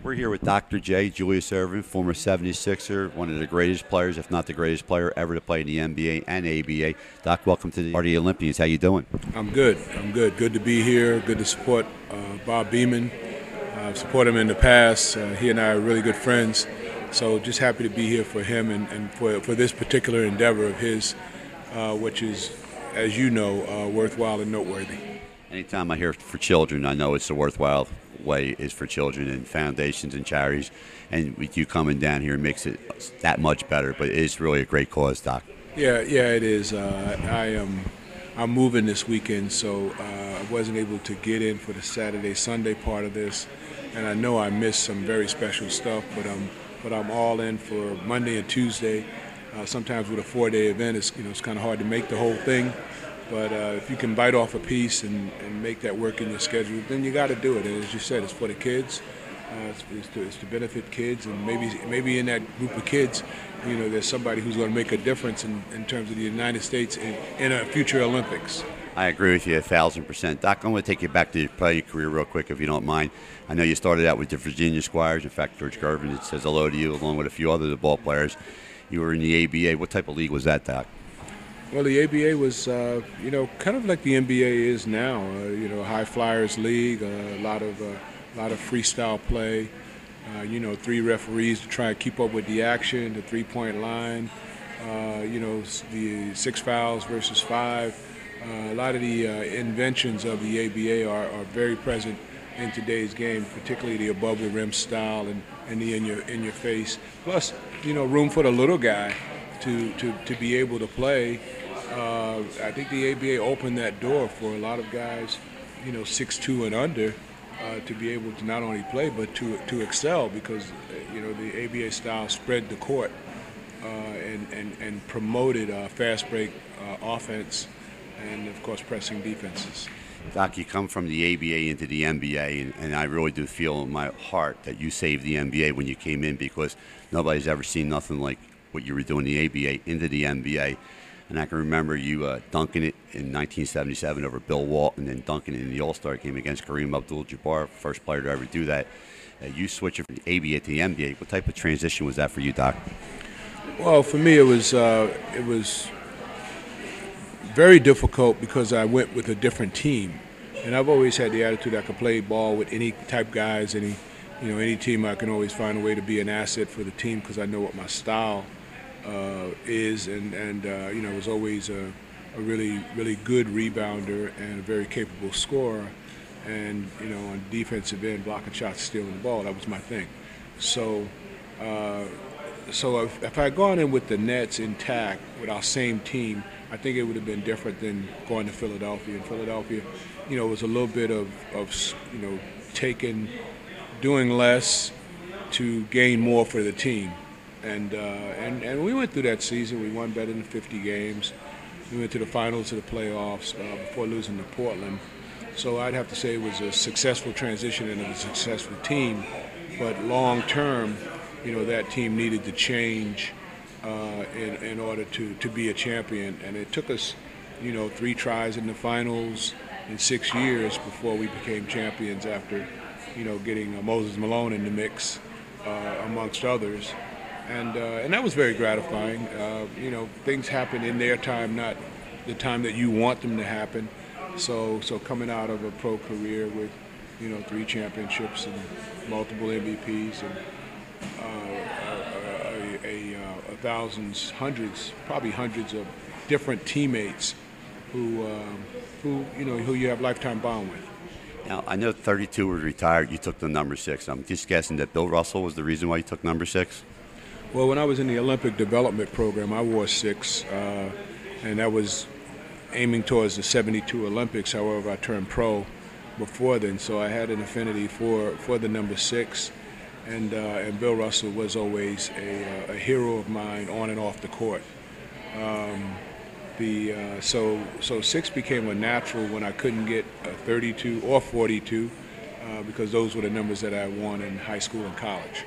We're here with Dr. J, Julius Erving, former 76er, one of the greatest players, if not the greatest player ever to play in the NBA and ABA. Doc, welcome to the Artie Olympians. How you doing? I'm good. Good to be here. Good to support Bob Beamon. I've supported him in the past. He and I are really good friends. So just happy to be here for him and for this particular endeavor of his, which is, as you know, worthwhile and noteworthy. Anytime I hear for children, I know it's a worthwhile way is for children and foundations and charities. And with you coming down here makes it that much better. But it is really a great cause, Doc. Yeah, it is. I'm moving this weekend, so I wasn't able to get in for the Saturday, Sunday part of this. And I know I missed some very special stuff, but I'm all in for Monday and Tuesday. Sometimes with a 4-day event, it's kind of hard to make the whole thing. But if you can bite off a piece and make that work in your schedule, then you got to do it. And as you said, it's for the kids. It's to benefit kids, and maybe in that group of kids, there's somebody who's going to make a difference in terms of the United States in a future Olympics. I agree with you 1,000%. Doc, I'm going to take you back to your playing career real quick, if you don't mind. I know you started out with the Virginia Squires. In fact, George Gervin says hello to you, along with a few other ball players. You were in the ABA. What type of league was that, Doc? Well, the ABA was, kind of like the NBA is now. High flyers league, a lot of freestyle play. 3 referees to try and keep up with the action, the three-point line. The 6 fouls versus 5. A lot of the inventions of the ABA are very present in today's game, particularly the above the rim style and the in your face. Plus, room for the little guy to be able to play. I think the ABA opened that door for a lot of guys, 6'2" and under, to be able to not only play but to excel, because the ABA style spread the court and promoted fast break offense and of course pressing defenses. Doc, you come from the ABA into the NBA, and I really do feel in my heart that you saved the NBA when you came in, because nobody's ever seen nothing like what you were doing in the ABA into the NBA. And I can remember you dunking it in 1977 over Bill Walton, and dunking it in the All-Star game against Kareem Abdul-Jabbar, first player to ever do that. You switching from the ABA to the NBA. What type of transition was that for you, Doc? Well, for me, it was very difficult because I went with a different team, and I've always had the attitude I could play ball with any type guys, any team. I can always find a way to be an asset for the team because I know what my style is, and was always a really good rebounder and a very capable scorer, and on defensive end, blocking shots, stealing the ball, that was my thing. So if I had gone in with the Nets intact with our same team, I think it would have been different than going to Philadelphia. In Philadelphia, it was a little bit of doing less to gain more for the team. And we went through that season. We won better than 50 games. We went to the finals of the playoffs before losing to Portland. So I'd have to say it was a successful transition and a successful team. But long term, that team needed to change in order to be a champion. And it took us, 3 tries in the finals in 6 years before we became champions after, getting Moses Malone in the mix, amongst others. And that was very gratifying. Things happen in their time, not the time that you want them to happen. So coming out of a pro career with, 3 championships and multiple MVPs and thousands, probably hundreds of different teammates who you have lifetime bond with. Now, I know 32 was retired. You took the number 6. I'm just guessing that Bill Russell was the reason why you took number 6? Well, when I was in the Olympic development program, I wore 6, and that was aiming towards the 72 Olympics. However, I turned pro before then, so I had an affinity for the number 6. And Bill Russell was always a hero of mine on and off the court. So 6 became a natural when I couldn't get a 32 or 42, because those were the numbers that I won in high school and college.